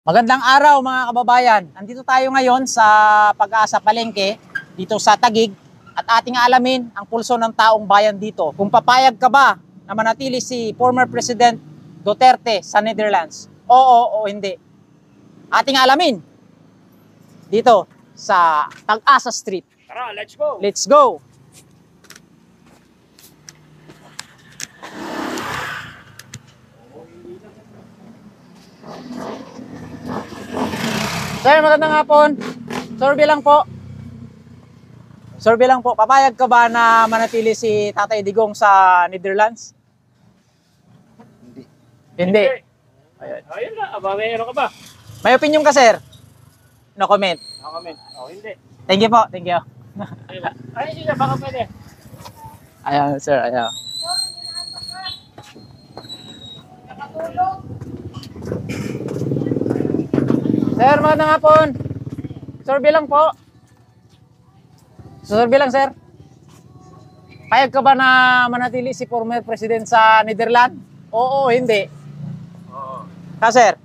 Magandang araw mga kababayan. Andito tayo ngayon sa Pag-asa Palengke dito sa Taguig at ating alamin ang pulso ng taong bayan dito. Kung papayag ka ba na manatili si former President Duterte sa Netherlands? Oo o hindi. Ating alamin dito sa Pag-asa Street. Tara, let's go! Let's go! Sir, magandang hapon. Survey lang po. Survey lang po. Papayag ka ba na manatili si Tatay Digong sa Netherlands? Hindi. Hindi. Ayun. Ayun na, aba, may ano ka ba? May opinion ka, sir? No comment. No comment. Oh, hindi. Thank you po. Thank you. Ayun sila, baka pwede. Ayan, sir. Ayan. Sir, magandang hapon. Survey lang po. Survey lang, sir. Payag ka ba na manatili si former president sa Netherlands? Oo, hindi. Oo. Ka, sir?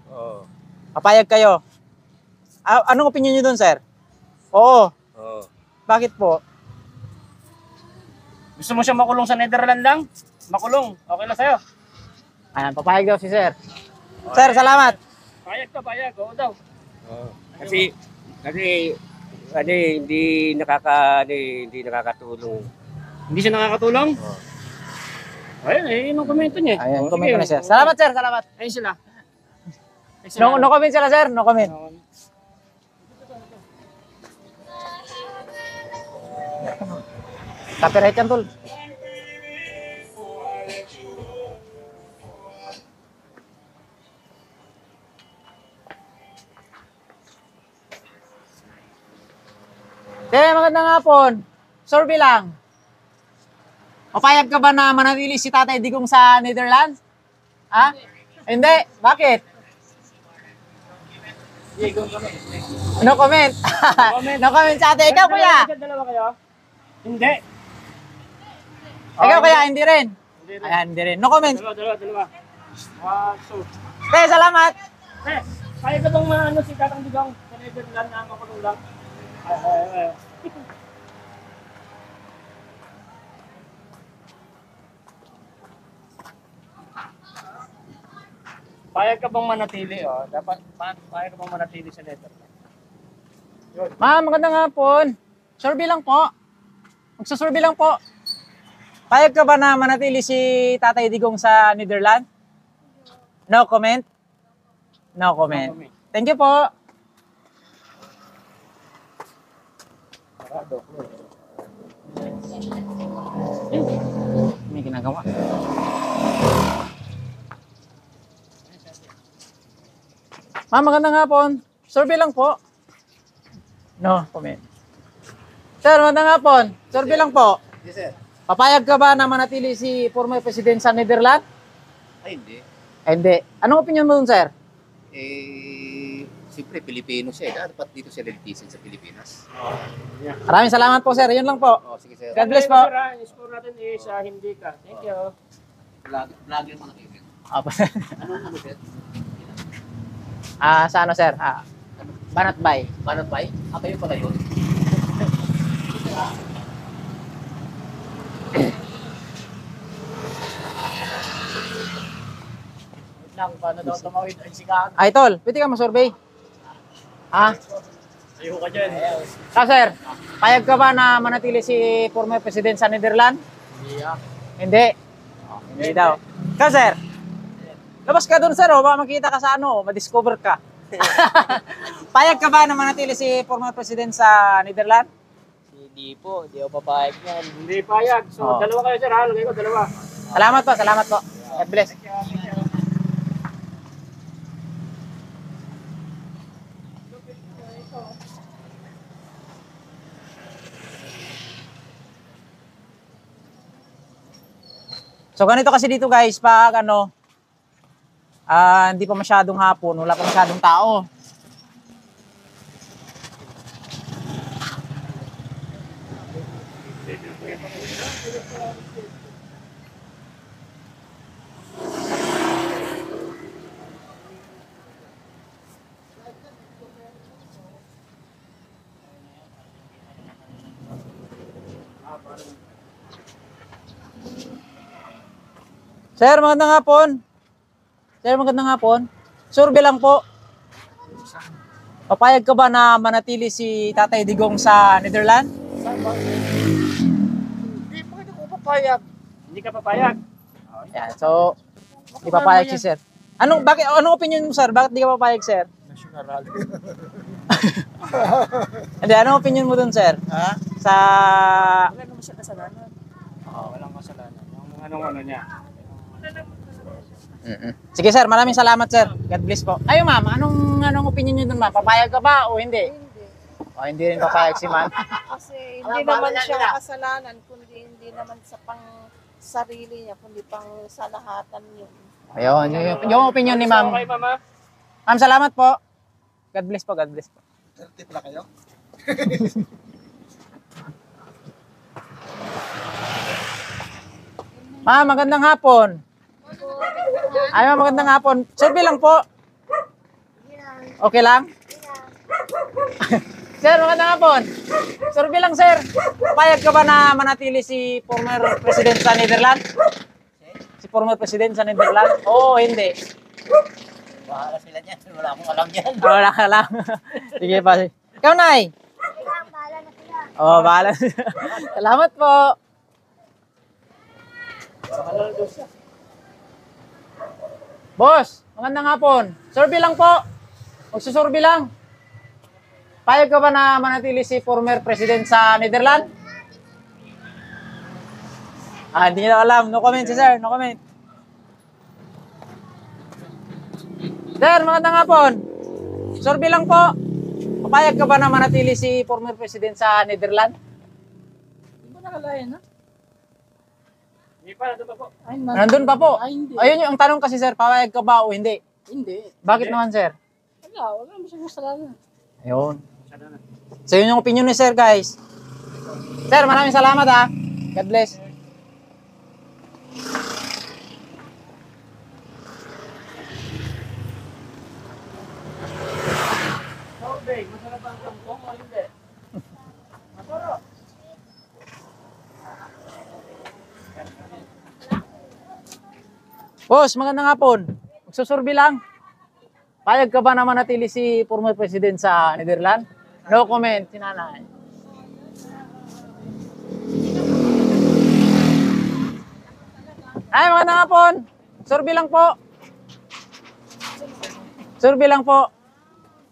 Oo. Papayag kayo. Anong opinion niyo doon, sir? Oo. Oo. Bakit po? Gusto mo siya makulong sa Netherlands lang? Makulong. Okay lang sa'yo. Ayan, papayag daw si sir. Sir, salamat. Payag ka, payag. Oo daw. Oo. Kasi hindi nakakatulong. Hindi siya nakakatulong? Oo. Ayun, yun ang komento niya. Ayan, Oo, comment sige. ko na, sir. Salamat, sir. Salamat. Ayun sila. No comment sila, sir. No comment. Copyright yan, tol. Magandang hapon. Survey lang. Papayag ka ba na manatili si Tatay Digong sa Netherlands? Ha? Hindi. Bakit? No comment. No comment sa ate. Ikaw, kuya. Dalawa kayo? Hindi. Ikaw, kuya. Hindi rin. Hindi rin. Ayan, hindi rin. No comment. Dalawa. So. Salamat. Kaya ka bang maano si Tatang Digong sa Netherlands na makulong lang? Ay. Payag ka bang manatili? Oh? Dapat payag ka bang manatili sa Netherlands? Ma'am, magandang hapon. Survey lang po. Magsasurvey lang po. Payag ka ba na manatili si Tatay Digong sa Netherlands? No comment? No comment. Thank you po. May ginagawa. Ma'am, magandang hapon. Survey lang po. No comment. Sir, magandang hapon. Survey lang po. Yes, sir. Papayag ka ba na manatili si former president sa Netherlands? Ay, hindi. Hindi. Anong opinion mo dun, sir? Siyempre, Pilipino siya. Dapat dito siya lilitisin sa Pilipinas. Maraming salamat po, sir. Yun lang po. Oh, sige, sir. God bless po. Score natin is hindi ka. Thank you. Vlogger mo na kayo. Opo. Ano, sir? Sa ano, sir? Banat Bay. Banat Bay? Kayo pala yun. Paano daw tumawid ang sigahan? Ay, tol. Pwede ka ma-survey? Ayaw ka dyan. Sir, payag ka ba na manatili si former president sa Netherlands? Hindi. Hindi daw. Sir, labas ka dun, sir. Baka makita ka sa ma-discover ka. Payag ka ba na manatili si former president sa Netherlands? Hindi po, hindi ako papayag niyan. Hindi payag. So, dalawa kayo sir ha. Lagay ko dalawa. Salamat po, salamat po. God bless. So ganito kasi dito guys, pag hindi pa masyadong hapon, wala pa masyadong tao. Sir, magandang hapon. Sir, magandang hapon. Survey lang po. Papayag ka ba na manatili si Tatay Digong sa Netherlands? Hindi pa ako papayag. Hindi ka papayag? Yan, so, di papayag si Sir. Anong opinion mo, Sir? Bakit di ka papayag, Sir? National rally. Hindi, anong opinion mo dun, Sir? Ha? Sa... Wala naman siya kasalanan. Oo, walang kasalanan. Yung ano niya. Sige, Sir. Maraming salamat, Sir. God bless po. Ayo, ma'am. Anong opinion niyo dun, ma'am? Papayag ka ba o hindi? Hindi. O, hindi rin papayag si ma'am. Kasi hindi naman siya kasalanan, kundi hindi naman sa pang sarili niya, kundi pang sa lahatan yun. Ayun, yung opinion ni ma'am. Okay, mama? Ma'am, salamat po. God bless po, God bless po. Tip na kayo? Ma'am, magandang hapon. Ay, ma'am, magandang hapon. Survey lang po. Okay lang? Sir, magandang hapon. Survey lang, sir. Papayag ka ba na manatili si former president sa Netherlands? Si former president sa Netherlands? Oo, hindi. Bahala sila dyan. Wala akong alam dyan. Wala ka lang. Sige pa. Ikaw, Nay. Oo, bahala. Salamat po. Boss, magandang hapon. Survey lang po. Magsusurvey lang. Payag ka ba na manatili si former president sa Netherlands? Hindi niya alam. No comment si sir. No comment. Sir, magandang hapon. Survey lang po. Papayag ka ba na manatili si former president sa Netherlands? Hindi mo nakalayan, ha? Hindi pa, nandun pa po. Ay, Nandun pa po. hindi. Ayun yung tanong kasi sir, papayag ka ba o hindi? Hindi. Bakit naman sir? Wala mo siyang kasalanan. Ayun. So yun yung opinion ni sir guys. Sir, maraming salamat ha. God bless. Okay, masarap ang kangkong o hindi? Masarap. Boss, magandang hapon. Magsusurvey lang. Payag ka ba na manatili si former president sa Netherlands? No comment, sinanay. Ay, magandang hapon. Survey lang po. Survey lang po.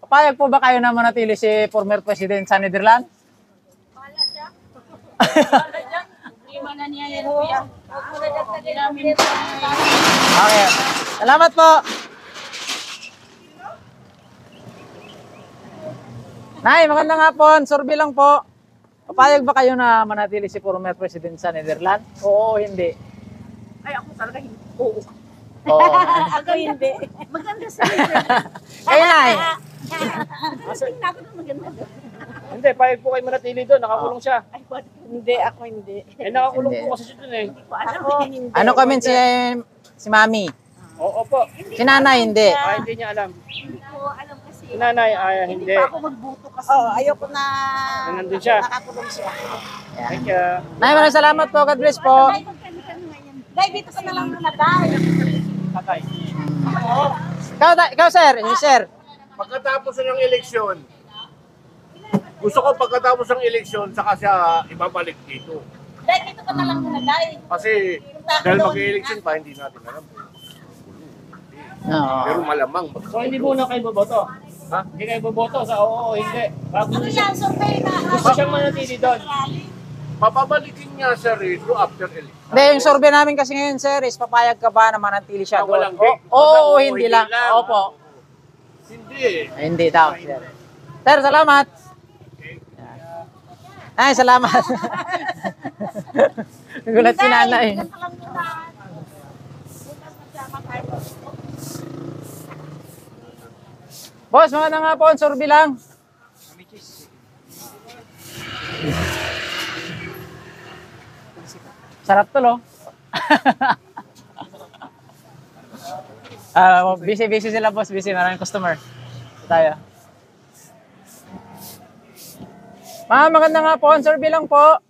Papayag po ba kayo na manatili si former president sa Netherlands? Hindi man na niya yan, kuya. Huwag mo na dagdagin namin. Okay. Salamat po. Nay, magandang hapon. Survey lang po. Papayag ba kayo na manatili si former president sa Netherlands? Oo o hindi? Ay, ako talaga hindi. Oo. Oo. Ako hindi. Maganda sa Kayo, Nay. Tingnan ako na maganda doon. Hindi, payag po kayo manatili doon. Nakakulong siya. Ay, hindi. Ako hindi. Nakakulong Hindi. po kasi siya doon eh. Ako hindi. Ano comment si Mami? Oo po. Si Nanay, hindi. Hindi niya alam. Hindi ko alam kasi. Si nanay, hindi. Hindi pa ako magbuto kasi. Oo, ayoko na Nandun siya. nakakulong siya. Thank you. Nay, maraming salamat po. God bless po. Dahil dito ka na lang nalagay. Tatay. Ikaw sir. Sir. Pagkatapos ng eleksyon, gusto ko pagkatapos ng eleksyon, saka siya ibabalik dito. Dahil dito ka na lang nalagay. Kasi dahil mag-election pa, hindi natin alam. Oo. Pero malamang. So hindi muna kayo boboto? Ha? Hindi kayo boboto sa oo o hindi? Bago Ano yan, survey na. gusto siyang manatili doon. Papabalikin niya sa radio after election. Hindi, yung survey namin kasi ngayon, sir, is papayag ka ba na manatili siya doon? Walang gig. Oo, Oo, hindi lang. Opo. Hindi eh. Hindi daw, sir. Sir, salamat. Ay, salamat. Nagulat si nanay. Boss, magandang hapon. Survey lang. Sarap to, lo. Busy sila, boss. Busy. Maraming customer. Tayo. Ma'am, magandang hapon. Survey lang po.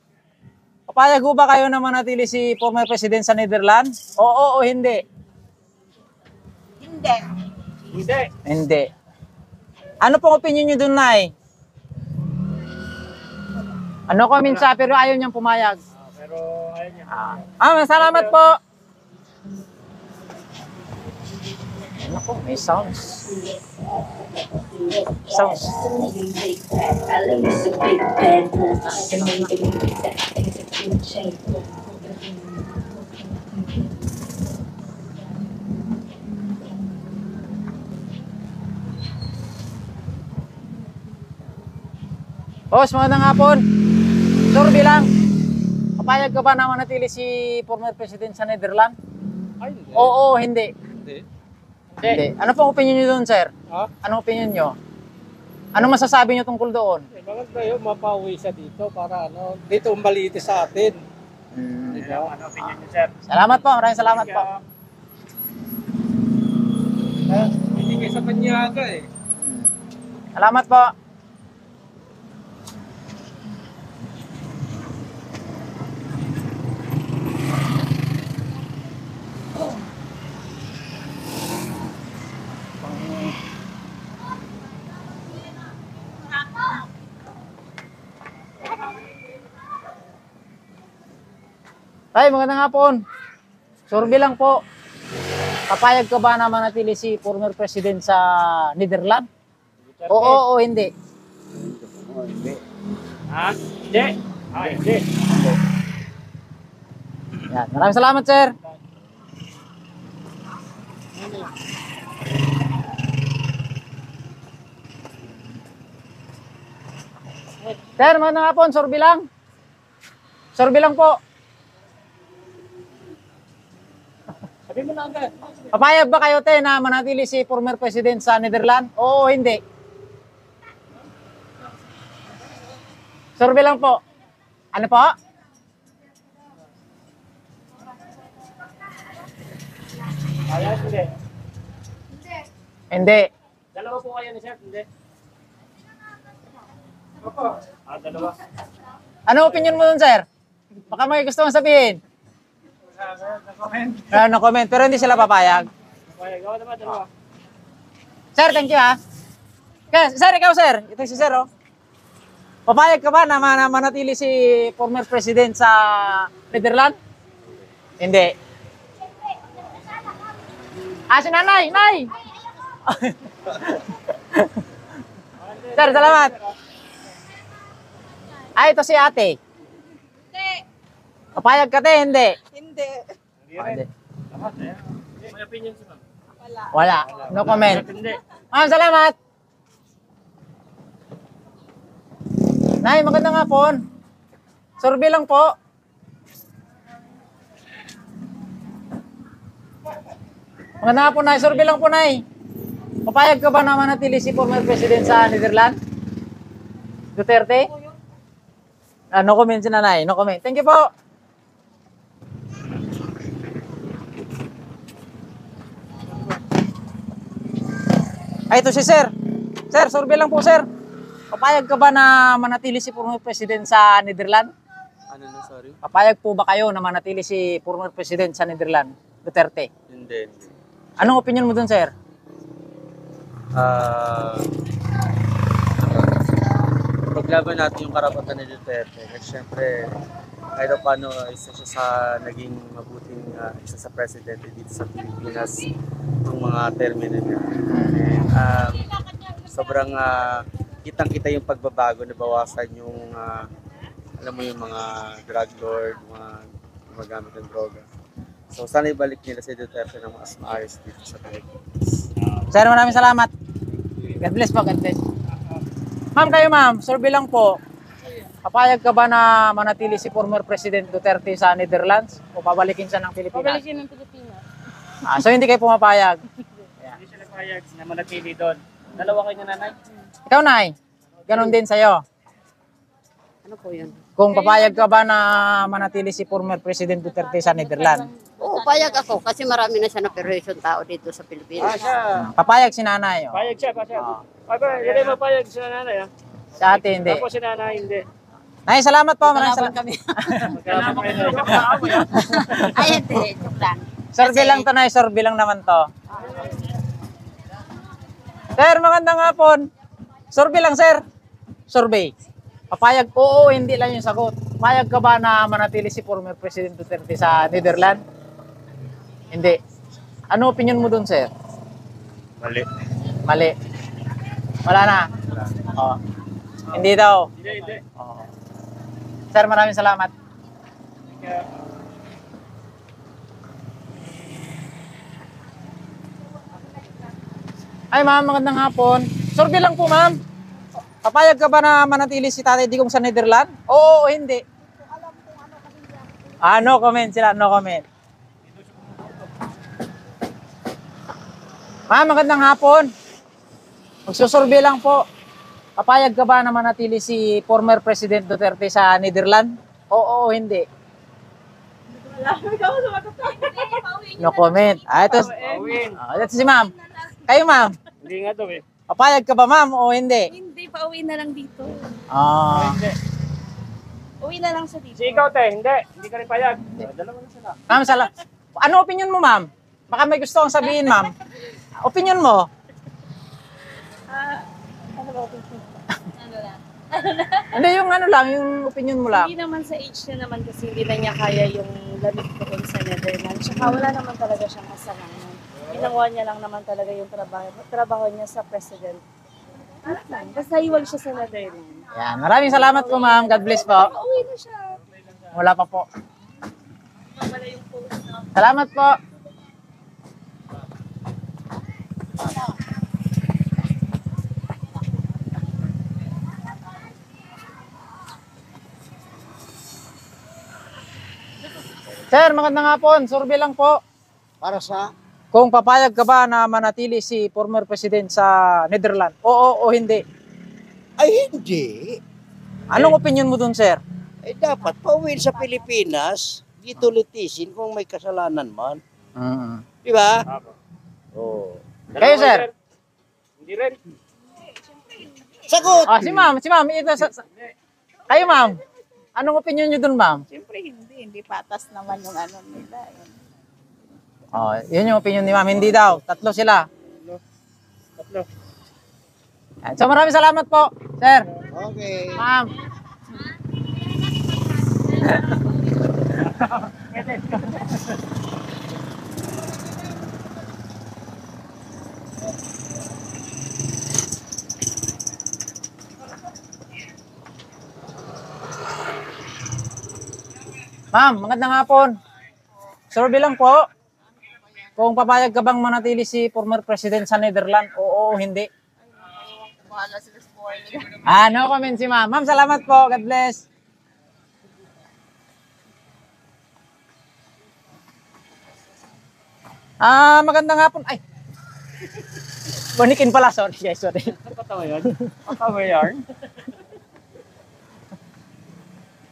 Papayag ho ba kayo na manatili si former President sa Netherlands? Oo o hindi? Hindi. Hindi. Hindi. Ano pong opinion nyo dun, Nay? Ano comment siya pero ayaw niyang pumayag? Pero ayun niya. Salamat po. Nako, may sounds. Sounds. Boss, magandang hapon. Sorby lang. Papayag ka ba na manatili si former President sa Netherlands? Ay, hindi. Oo, hindi. Hindi. Hindi. Ano pong opinion niyo doon, sir? Ha? Anong opinion niyo? Ano masasabi niyo tungkol doon? Maganda yun, mapauwi siya dito para dito umbaliti sa atin. Ano opinion niyo, sir? Salamat po, maraming salamat po. Hindi kayo sa Banyaga eh. Salamat po. Ay, magandang hapon. Sorby lang po. Papayag ka ba na manatili si former President sa Netherlands? Oo o hindi? Ha? Hindi. Hindi. Yan. Maraming salamat, sir. Sir, magandang hapon. Sorby lang. Sorby lang po. Sabi mo na agad. Papayag ba kayo, te, na manatili si former President sa Netherlands? Oo o hindi? Sorby lang po. Ano po? Ayaw, hindi. Hindi. Dalawa po kayo ni sir, hindi. Opo. Dalawa. Ano opinion mo dun, sir? Baka may gusto mong sabihin. Comment. No comment. Pero hindi sila papayag. Okay, gawa naman, dalawa. Sir, thank you ha. Okay, sir, ikaw sir. Ito si sir oh. Papayag ka ba na manatili si former president sa Netherlands? Hindi. Si nanay, nay! Sir, salamat. Ito si ate. Hindi. Papayag ka te, hindi. Hindi. Hindi. May opinion si ma'am. Wala. Wala. No comment. Hindi. Salamat. Nay, magandang hapon. Sorby lang po. Magandang hapon, Nay. Sorby lang po, Nay. Papayag ka ba na manatili si former president sa Netherlands? Duterte? No comment si Nanay. No comment. Thank you po. Ito si Sir. Sir, sorby lang po, Sir. Papayag ka ba na manatili si former president sa Netherlands? Ano na, sorry? Papayag po ba kayo na manatili si former president sa Netherlands, Duterte? Hindi. Anong opinion mo dun, sir? Paglaban natin yung karapatan ni Duterte. Kasi syempre, kahit paano isa siya sa naging mabuting isa sa presidente dito sa Pilipinas yung mga termino niya. And, sobrang kitang-kita yung pagbabago na bawasan yung alam mo yung mga drug lord, mga gumagamit ng droga. So sana ibalik nila si Duterte na mas maayos dito sa Pilipinas. Sir, maraming salamat. God bless po, God bless. Ma'am, kayo ma'am, survey lang po. Papayag ka ba na manatili si former President Duterte sa Netherlands o pabalikin siya ng Pilipinas? Pabalikin ng Pilipinas. So hindi kayo pumapayag? Hindi sila payag na manatili doon. Dalawa kayo na nanay. Ikaw, Nay, ganun din sa'yo. Ano po yun? Kung papayag ka ba na manatili si former President Duterte sa Netherlands? Oo, payag ako kasi marami na siya na operation tao dito sa Pilipinas. Siya. Papayag si nanay. Oh. Payag siya, payag. Hindi mapayag si nanay. Sa ate, hindi. Tapos si nanay, hindi. Nay, salamat po. Maraming Kalaban salamat. kami. Magkalaban kayo na. Ay, hindi. Joke lang. Survey lang to, Nay. Survey lang naman to. Sir, magandang hapon. Survey lang, sir. Survey. Papayag, oo, hindi lang yung sagot. Papayag ka ba na manatili si former President Duterte sa Netherlands? Hindi. Ano opinion mo dun, sir? Mali. Mali. Wala na. Oh. Hindi daw. Hindi. Oh. Sir, maraming salamat. Ay, ma'am, magandang hapon. Survey lang po, ma'am. Papayag ka ba na manatili si Tatay Digong sa Netherlands? Oo o hindi? No comment sila, no comment. Ma'am, magandang hapon. Magsusurvey lang po. Papayag ka ba na manatili si former President Duterte sa Netherlands? Oo o hindi? No comment. Ito si ma'am. Kayo, ma'am. Hindi nga daw eh. Papayag ka ba, ma'am, o hindi? Hindi, pauwi na lang dito. Hindi. Uwi na lang sa dito. Si ikaw, te, hindi. Hindi ka rin payag. Dalawa na sila. Ma'am, ano opinion mo, ma'am? Baka may gusto kong sabihin, ma'am. Opinion mo? Ano ba ako? Hindi, yung ano lang, yung opinion mo lang. Hindi naman sa age niya naman kasi hindi na niya kaya yung lamig doon sa Netherlands. Tsaka wala naman talaga siyang kasalanan. Ginawa niya lang naman talaga yung trabaho niya sa president. Basta iwag siya sa Netherlands. Yan, maraming salamat po, ma'am. God bless po. Pauwi na siya. Wala pa po. Wala yung post na. Salamat po. Sir, magandang hapon. Survey lang po. Para sa Kung papayag ka ba na manatili si former president sa Netherlands? Oo o hindi? ay hindi. Anong opinion mo dun, sir? Dapat pauwi sa Pilipinas, dito litisin kung may kasalanan man. Di ba? Oh. Kayo, sir? Hindi rin. Sagot. Si ma'am. Ito, kayo, ma'am. Anong opinion nyo dun, ma'am? Siyempre hindi patas naman yung ano nila. Yun yung opinion ni ma'am. Hindi daw. Tatlo sila. Tatlo. Yan. So maraming salamat po, sir. Okay. Ma'am. Ma'am, magandang hapon. Survey lang po. Kung papayag ka bang manatili si former president sa Netherlands, oo o hindi? Bahala sila sa buhay nila. No comment si ma'am. Ma'am, salamat po. God bless. Magandang hapon. Ay. Bonikin pala. Sorry guys, sorry. Patawa yan. Patawa yan.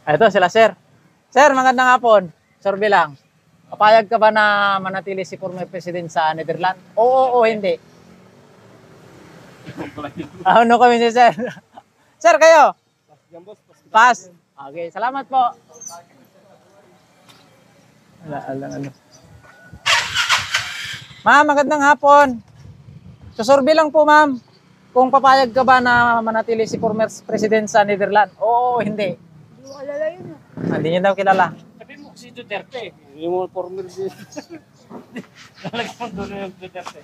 Ito sila, sir. Sir, magandang hapon. Survey lang. Papayag ka ba na manatili si former president sa Netherlands? Oo o hindi? No comment si sir. Sir, kayo? Pass. Okay, salamat po. Ano. Ma'am, magandang hapon. Susurvey lang po, ma'am. Kung papayag ka ba na manatili si former president sa Netherlands? Oo o hindi? Hindi mo alala yun. Hindi niyo daw kilala. Sabi mo si Duterte. Hindi mo former din. Lalagyan mo doon yung Duterte.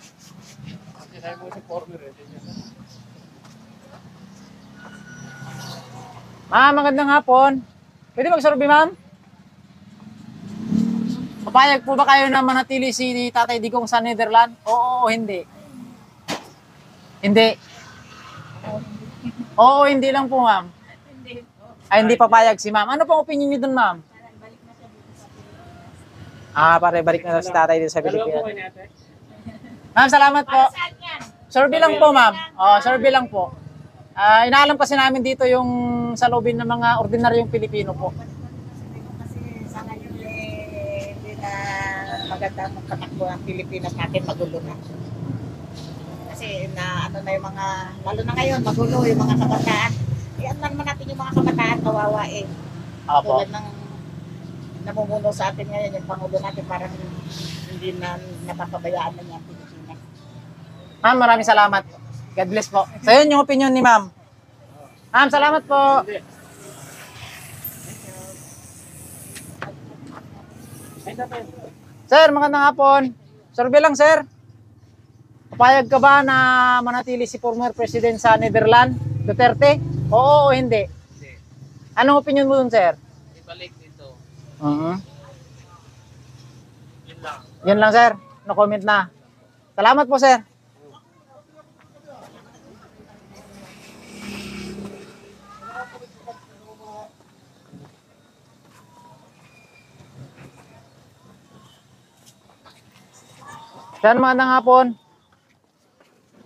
Kasi sabi mo si former eh. Ma'am, magandang hapon. Pwede mag-survey, ma'am? Papayag po ba kayo na manatili si Tatay Digong sa Netherlands? Oo o hindi? Hindi. Oo, hindi lang po, ma'am. Ay, hindi papayag si ma'am. Ano pong opinion niyo dun, ma'am? Pare, balik na si Tatay dito sa Dalawa po Pilipinas. kayo ni ate. Ma'am, salamat po. Survey lang po, ma'am. Survey lang po. Inaalam kasi namin dito yung sa lobby ng mga ordinaryong Pilipino po. Kasi sa ngayon hindi na maganda magpatakbo ang Pilipinas natin, magulo na. Kasi na ano na yung mga, lalo na ngayon, magulo yung mga kabataan. Yan naman natin yung mga kabataan kawawa eh. Opo. Tulad ng namumuno sa atin ngayon, yung Pangulo natin parang hindi na napapabayaan na niya ang Pilipinas. Ma'am, maraming salamat. God bless po. So yun yung opinion ni ma'am. Ma'am, salamat po. Sir, magandang hapon. Survey lang, sir. Papayag ka ba na manatili si former president sa Netherlands, Duterte? Oo o hindi? Hindi. Anong opinion mo dun, sir? Ibalik dito. Yun lang. Yun lang, sir. No comment na. Salamat po, sir. Sir, magandang hapon.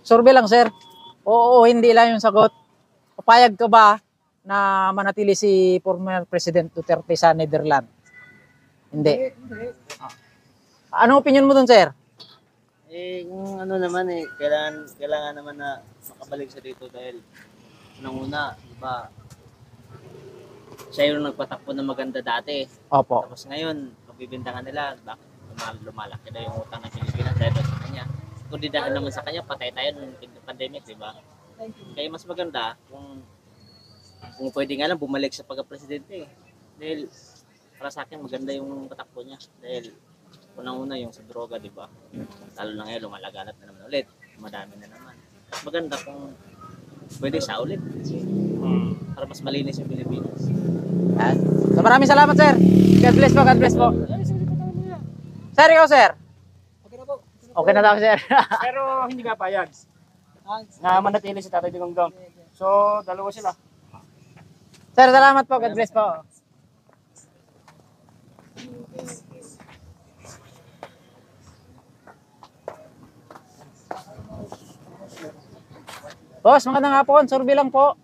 Survey lang, sir. Oo, hindi lang yung sagot. Papayag ka ba na manatili si former President Duterte sa Netherlands? Hindi. Anong opinion mo dun, sir? Kung ano naman kailangan naman na makabalik siya dito dahil unang-una, diba, siya yung nagpatakbo na maganda dati. Opo. Tapos ngayon, pagbibintangan nila, bakit lumalaki na yung utang ng Pilipinas dahil sa kanya. Kung di dahil naman sa kanya, patay tayo nung pandemic, di ba? Kaya mas maganda kung pwede nga lang bumalik sa pagka-presidente. Dahil para sa akin maganda yung patakbo niya. Dahil unang-una yung sa droga, di ba? Lalo na ngayon, lumalaganap na naman ulit. Madami na naman. Mas maganda kung pwede siya ulit. Para mas malinis yung Pilipinas. So maraming salamat, sir. God bless po, God bless po. Sir, ikaw, sir? Okay na daw, sir. Pero hindi nga payag. Na manatili si Tatay Digong Dong. So, dalawa sila. Sir, salamat po. God bless po. Boss, magandang hapon. Survey lang po.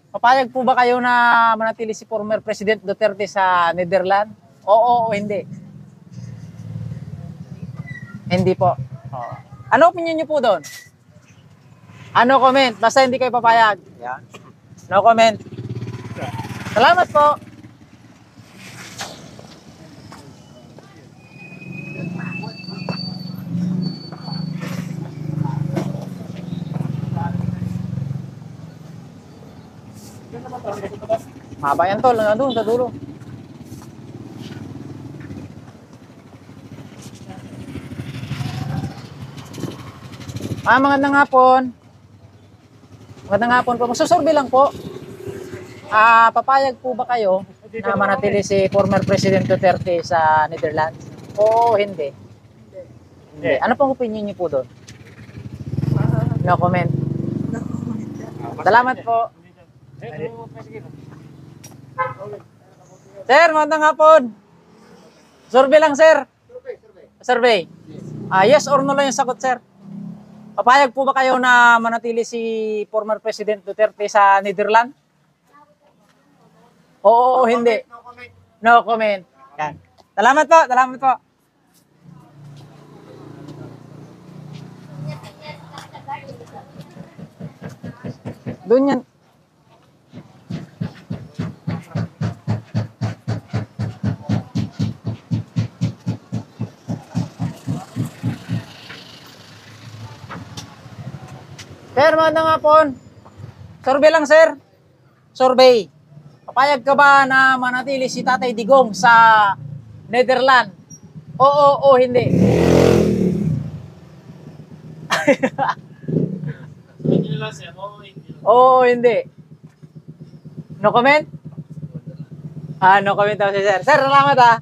Papayag po ba kayo na manatili si former President Duterte sa Netherlands? Oo o hindi? Hindi po. Ano opinion niyo po doon? Ano comment? Basta hindi kayo papayag. Yan. No comment. Salamat po. Mahaba yan, tol. Doon sa dulo. Magandang hapon. Magandang hapon po. Magsusurvey lang po. Papayag po ba kayo na manatili si former President Duterte sa Netherlands? O hindi? Hindi. Ano pong opinion niyo po doon? No comment. Salamat po. Sir, magandang hapon. Survey lang, sir. Survey. Yes or no lang yung sagot, sir. Papayag po ba kayo na manatili si former President Duterte sa Netherlands? Oo o hindi? No comment. Yan. Salamat po, salamat po. Doon yan. Sir, magandang hapon. Survey lang, sir. Survey. Papayag ka ba na manatili si Tatay Digong sa Netherlands? Oo o hindi? Hindi lang siya. Oo o hindi? No comment? No comment daw si sir. Sir, salamat ha.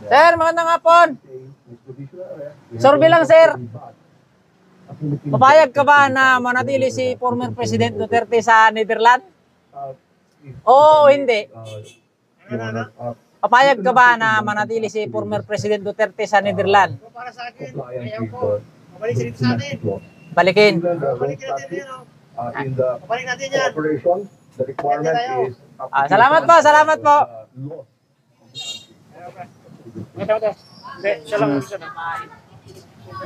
Sir, magandang hapon. Survey lang, sir. Papayag ka ba na manatili si former President Duterte sa Netherlands? Oo o hindi? Papayag ka ba na manatili si former President Duterte sa Netherlands? Para sa akin, ayaw ko. Mabalik siya dito sa atin. Balikin. Mabalik natin yan. Mabalik natin yan. Salamat po, salamat po. Ito. Hindi, siya lang. Isa na.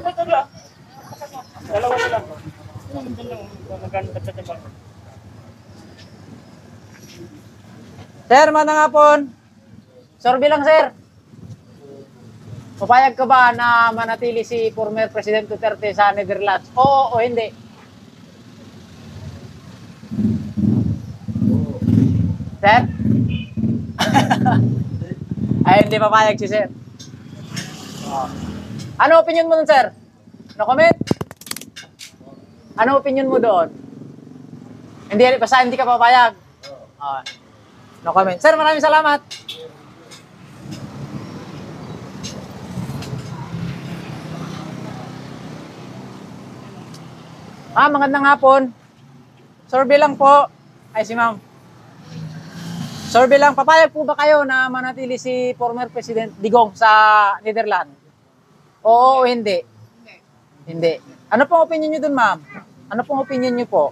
Ito lang. Dalawa na lang. Sir, magandang hapon. Sorby lang, sir. Papayag ka ba na manatili si former President Duterte sa Netherlands? Oo o hindi? Sir? Ay, hindi papayag si sir. Ano opinion mo dun, sir? No comment? Ano opinion mo doon? Hindi, basta hindi ka papayag. No comment. Sir, maraming salamat. Magandang hapon. Survey lang po. Ay, si ma'am. Survey lang. Papayag po ba kayo na manatili si former President Digong sa Netherlands? Oo o hindi? Hindi. Ano pong opinion niyo dun, ma'am? Ano pong opinion niyo po?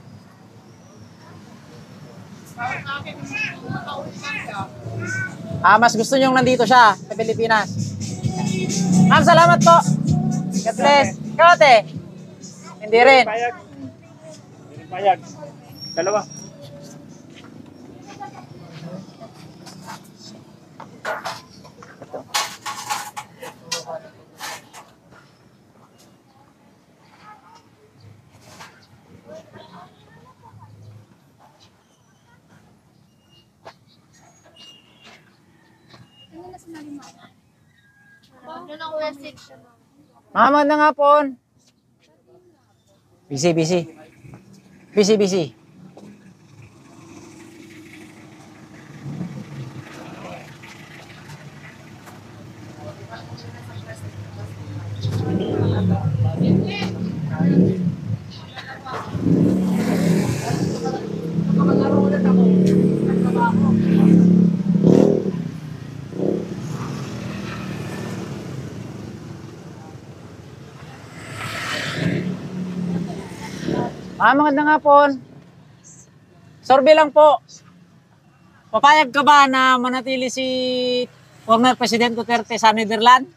Mas gusto niyong nandito siya sa Pilipinas. Ma'am, salamat po. God bless. Ikaw, ate? Hindi rin. Payag. Dalawa. Mama na nga po. Busy. Magandang hapon. Survey lang po. Papayag ka ba na manatili si former President Duterte sa Netherlands?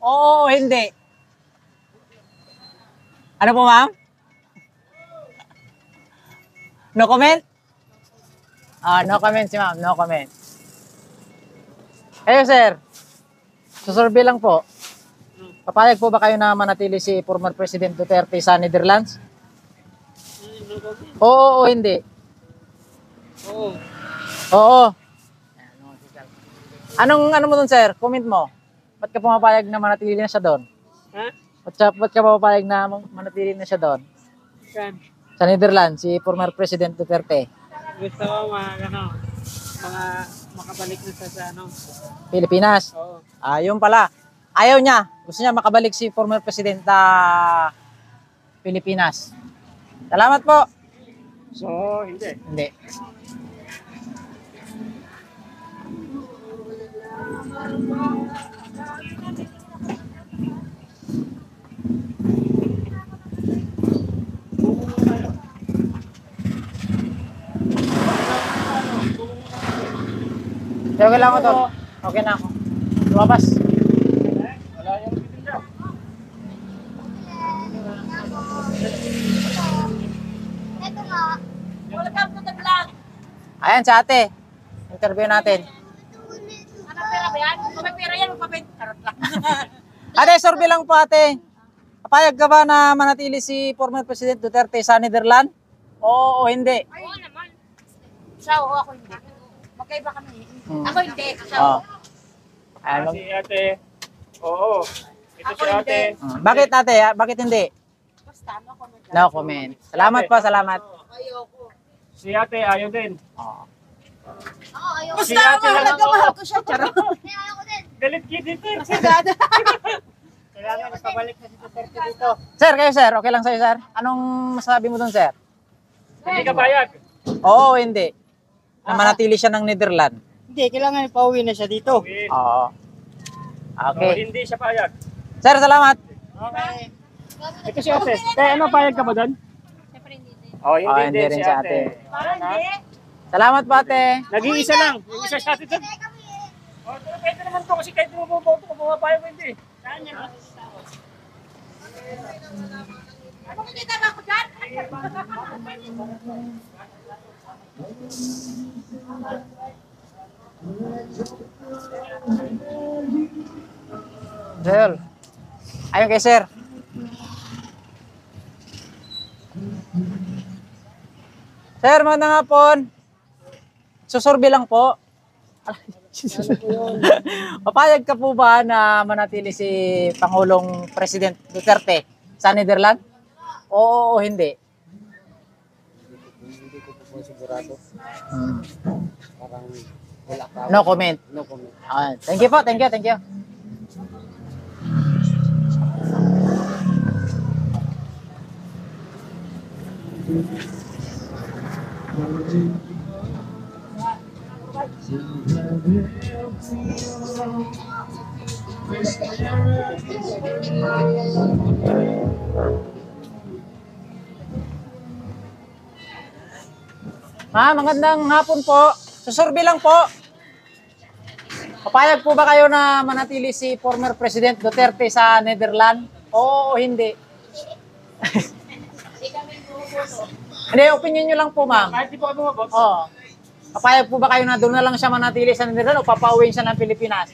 Oo o hindi? Ano po, ma'am? No comment? No comment si ma'am. No comment. Kayo, sir. Survey lang po. Papayag po ba kayo na manatili si former President Duterte sa Netherlands? Oo o hindi? Oo. Ano mo dun, sir? Comment mo. Ba't ka pumapayag na manatili na siya doon? Ha? Ba't ka pumapayag na manatili na siya doon? Saan? Sa Netherlands, si former President Duterte. Gusto ko mga makabalik na sa Pilipinas. Oo. Yun pala. Ayaw niya. Gusto niya makabalik si former President Pilipinas. Salamat po. So, hindi. Hindi. Okay lang ako tol. Okay na ako. Lumabas. Wala yung bitinda. Ito nga. Welcome to the vlog. Ayan si ate. Interview natin. Ano pera ba yan? Kung may pera yan, magpapit. Charot lang. Ate, survey lang po ate. Papayag ka ba na manatili si former President Duterte sa Netherlands? Oo o hindi? Oo naman. Siya, oo, ako hindi. Magkaiba kami. Ako hindi. Siya, Oo. Ayan, Si ate. Oo. Ito Ako si ate. bakit ate? Bakit hindi? basta, no comment. No comment. Salamat po, salamat. Ayoko. Si ate ayaw din. Oo. Oo, ayoko. Si ate lang ako. Mahal ko siya. Charot. Ayoko din. Galit kid dito. Kailangan ipabalik na si Duterte dito. Sir, kayo sir, okay lang sa'yo sir? Anong masasabi mo dun sir? Hindi ka bayag. Oo o hindi? Na manatili siya ng Netherlands? Hindi, kailangan ipauwi na siya dito. Oo. So, Okay. hindi siya payag. Sir, salamat. Okay. Ito si ate. Ano, payag ka ba doon? Siyempre hindi din. Oh, hindi, Hindi din rin si si ate. ate. Salamat po ate. Nag-iisa lang. Yung isa si ate doon. Pwede naman to kasi kahit mo boboto ko, bumapayag ko hindi. Saan yan? Ano kita ba ko dyan? Sir. Ayun kay sir. Sir, magandang hapon. Susurvey lang po. Papayag ka po ba na manatili si Pangulong President Duterte sa Netherlands? Oo o hindi? Hindi ko po sigurado. Parang wala pa. No comment. No comment. Thank you po, thank you, thank you. Magandang hapon po. Susurvey lang po. Papayag po ba kayo na manatili si former President Duterte sa Netherlands? Oo o hindi? Hindi, opinion nyo lang po, ma'am. Kahit di po kayo bumaboto. Oo. Papayag po ba kayo na doon na lang siya manatili sa Netherlands o papauwiin siya ng Pilipinas?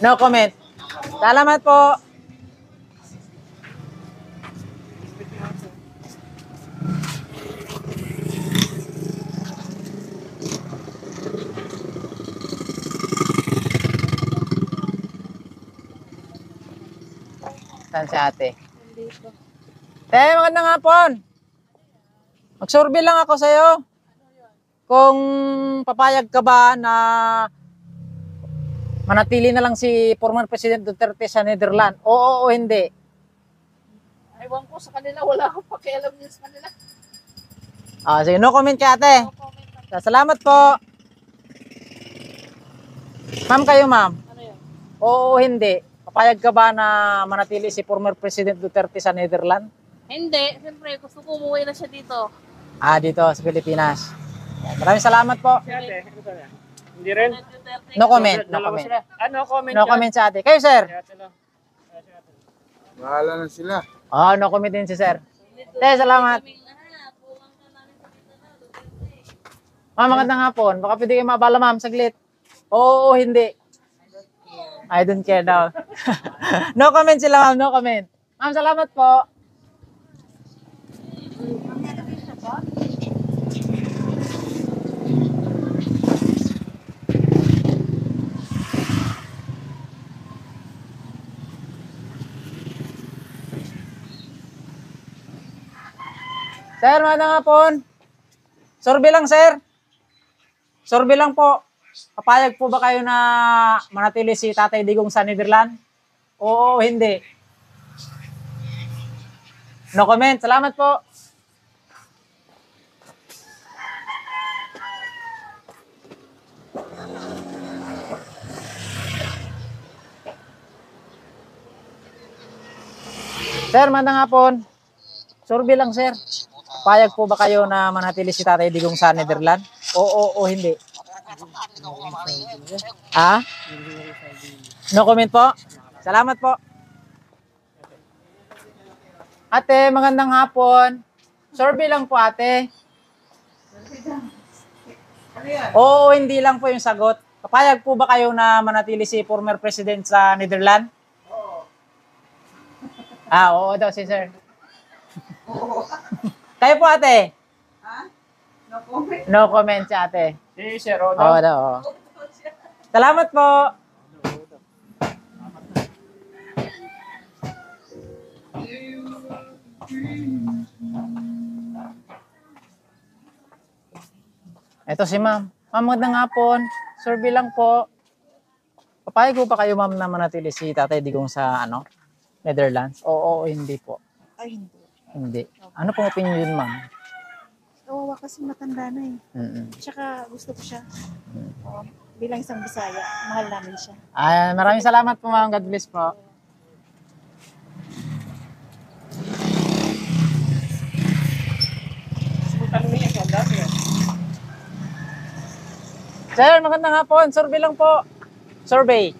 No comment. Salamat po. Saan si ate? Magandang hapon. Mag-survey lang ako sa'yo. Kung papayag ka ba na manatili na lang si former President Duterte sa Netherlands? Oo o hindi? Ewan ko sa kanila, wala akong pakialam din sa kanila. Sige, no comment ka ate. Salamat po. Ma'am kayo ma'am. Ano yun? Oo o hindi? Papayag ka ba na manatili si former President Duterte sa Netherlands? Hindi, siyempre gusto ko umuwi na siya dito. Dito sa Pilipinas. Maraming salamat po. Si ate, ano ba yan? Hindi rin? No comment, no Dalawa comment. sila. Ano comment No siya? comment sa ate. Kayo sir? Si ate lang. Bahala na sila. No comment din si sir. Salamat. Ma'am, magandang hapon. Baka pwede kayo mabala ma'am, saglit. Oo o hindi? I don't care daw. No comment sila ma'am, no comment. Ma'am, salamat po. Sir, magandang hapon. Survey lang, sir. Survey lang po. Papayag po ba kayo na manatili si Tatay Digong sa Netherlands? Oo o hindi? No comment. Salamat po. Sir, magandang hapon. Survey lang, sir. Papayag po ba kayo na manatili si Tatay Digong sa Netherlands? Oo o hindi? No comment po? Salamat po. Ate, magandang hapon. Survey lang po, ate. Oo, hindi lang po yung sagot. Papayag po ba kayo na manatili si former president sa Netherlands? Oo daw si sir. Kayo po, ate? No comment. No comment si ate. Si Sir Odo. Oo daw. Salamat po. Ito si ma'am. Ma'am, magandang hapon. Survey lang po. Papayag po ba kayo, ma'am, na manatili si Tatay Digong sa Netherlands? Oo o hindi po? Ay, hindi. Hindi. Ano pong opinion, ma'am? Kawawa kasi matanda na eh. Tsaka gusto ko siya. Bilang isang Bisaya, mahal namin siya. Maraming salamat po, ma'am. God bless po. Tanong niya, ang dami yan. Sir, magandang hapon. Survey lang po. Survey.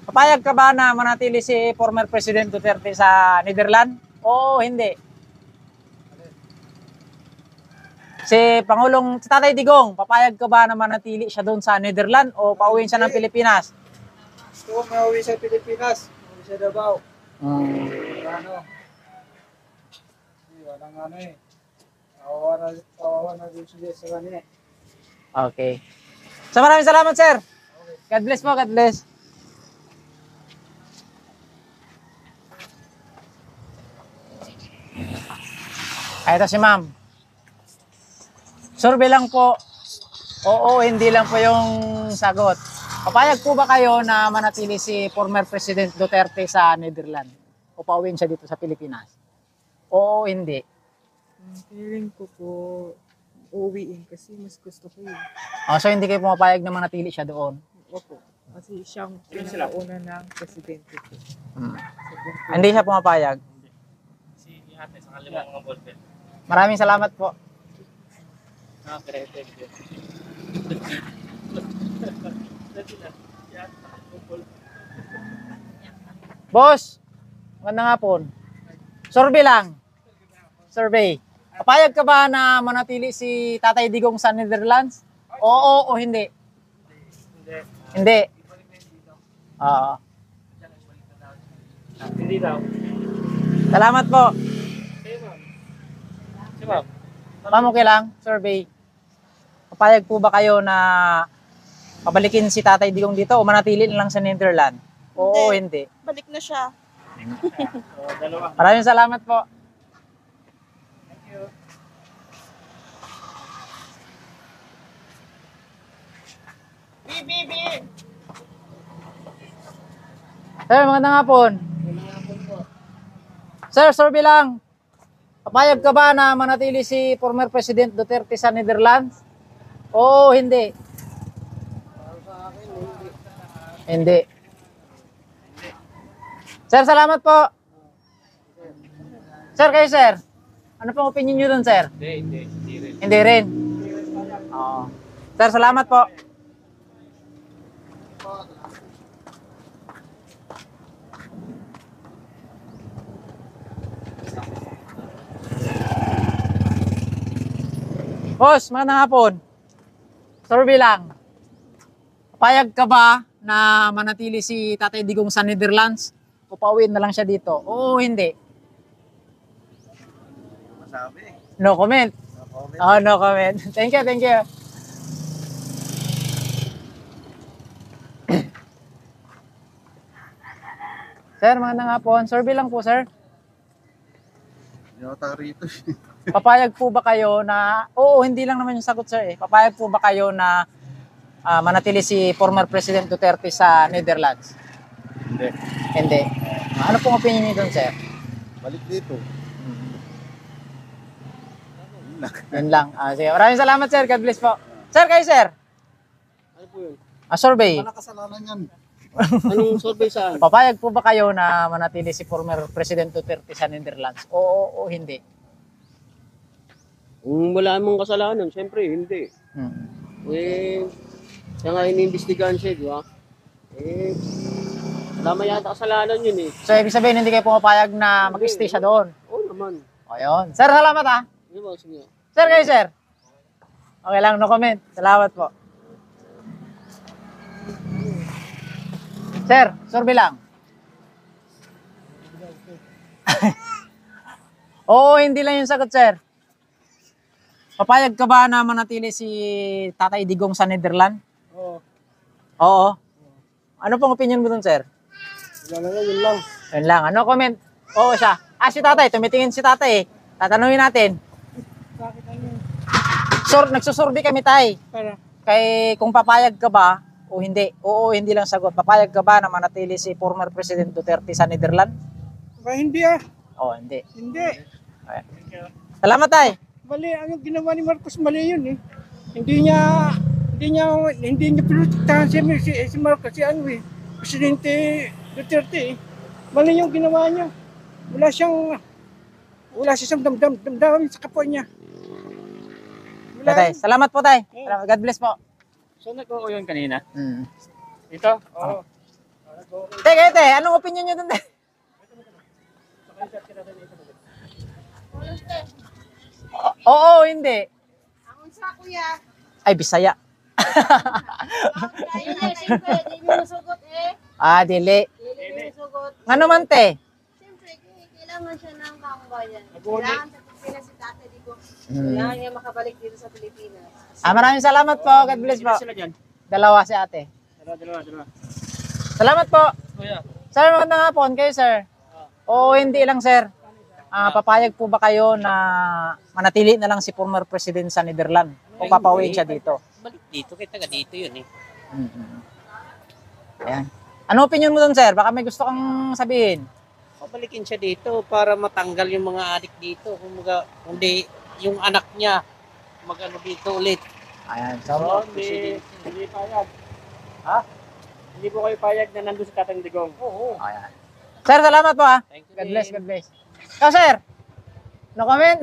Papayag ka ba na manatili si former President Duterte sa Netherlands? Oo, hindi. Si Tatay Digong, papayag ka ba na manatili siya doon sa Netherlands o pauwiin siya ng Pilipinas? Gusto ko mauwi sa Pilipinas. Mauwi sa Davao. Ano? Walang ano eh. Kawawa na din siya sa kanina. Okay. So maraming salamat, sir. God bless po, God bless. Ay, ito si ma'am. Survey lang po. Oo, hindi lang po yung sagot. Papayag po ba kayo na manatili si former President Duterte sa Netherlands? O pauwiin siya dito sa Pilipinas? Oo, hindi. Feeling ko po uuwiin kasi mas gusto ko yun. Oh, so hindi kayo pumapayag na manatili siya doon? Opo. Kasi siyang pinakauna ng presidente ko. Hindi siya pumapayag? Si Hate, sa kalimang mga ballpen. Maraming salamat po. Nakakreative yun. Boss, magandang hapon. Survey lang. Survey. Papayag ka ba na manatili si Tatay Digong sa Netherlands? Oo o hindi? Hindi. Oo. Hindi daw. Salamat po. Si ma'am. Ma'am, okay lang. Survey. Papayag po ba kayo na pabalikin si Tatay Digong dito o manatili na lang sa Netherlands? Oo o hindi? Balik na siya. Maraming salamat po. Sir, magandang hapon. Sir, survey lang. Papayag ka ba na manatili si former President Duterte sa Netherlands? Oo, hindi. Hindi. Sir, salamat po. Sir, kayo sir. Ano pong opinion nyo dun, sir? Hindi rin. Hindi rin. Oo. Sir, salamat po. Boss, magandang hapon. Survey lang. Papayag ka ba na manatili si Tatay Digong sa Netherlands? O pauwiin na lang siya dito? Oo, hindi. No comment. Oh, no comment. Thank you, thank you. Sir, magandang hapon. Survey lang po, sir. Hindi ako taga rito. Papayag po ba kayo na, oo, hindi lang naman yung sagot, sir. Papayag po ba kayo na manatili si former President Duterte sa Netherlands? Hindi. Hindi. Ano pong opinion niyo doon, sir? Balik dito. Yun lang. Sige. Maraming salamat, sir. God bless po. Sir, kayo, sir. Ano po yun? Survey. Wala kasalanan yan. Anong survey saan? Papayag po ba kayo na manatili si former President Duterte sa Netherlands? Oo o hindi? Kung wala mong kasalanan, siyempre hindi. Eh, siya nga iniimbestigahan siya, di ba? Eh, wala man yata kasalanan yun eh. So, ibig sabihin, hindi kayo pumapayag na mag-stay siya doon? Oo naman. O, yun. Sir, salamat ha. Di ba? Sige. Sir, kayo, sir. Okay lang, no comment. Salamat po. Sir, survey lang. Oo, hindi lang yung sagot, sir. Papayag ka ba na manatili si Tatay Digong sa Netherlands? Oo. Oo. Ano pong opinion mo dun, sir? Wala na yun lang. Yun lang. Ano comment? Oo siya. Si Tatay. Tumitingin si Tatay eh. Tatanungin natin. Bakit ano? Nagsusurvey kami, tay. Para? Kay kung papayag ka ba o hindi. Oo, hindi lang sagot. Papayag ka ba na manatili si former President Duterte sa Netherlands? Ba, hindi ah. Oo, hindi. Hindi. Okay. Salamat, tay. Mali, ang ginawa ni Marcos mali yun eh. Hindi niya pinutiktahan si Marcos, si ano eh. Presidente Duterte eh. Mali yung ginawa niya. Wala siyang damdamin sa kapwa niya. Tay. Salamat po, tay. God bless po. So, nag-oo yun kanina? Mm. Ito? Oo. Te, anong opinion nyo dun, te? Oo, hindi. Ang sa kuya. Ay, Bisaya. Ayun na, siyempre, di mo nasugot eh. Ah, dili. Di mo nasugot. Ano man, te? Siyempre, kailangan siya ng kaumbayan. Kailangan sa Pilipinas si Tatay Digong. Mm. Kailangan niya makabalik dito sa Pilipinas. Maraming salamat po. God bless po. Sila dyan? Dalawa si ate. Dalawa. Salamat po. Kuya. Sir, magandang hapon kayo, sir. Oo, hindi lang, sir. Papayag po ba kayo na manatili na lang si former president sa Netherlands? O papauwiin siya dito? Balik dito, kaya taga dito yun eh. Ayan. Ano opinion mo doon, sir? Baka may gusto kang sabihin. Pabalikin siya dito para matanggal yung mga adik dito. Kundi yung anak niya magano dito ulit. Ayan. So, hindi payag. Ha? Hindi po kayo payag na nandun sa Tatang Digong? Oo. Ayan. Sir, salamat po ha. God bless, God bless. Ikaw, sir. No comment?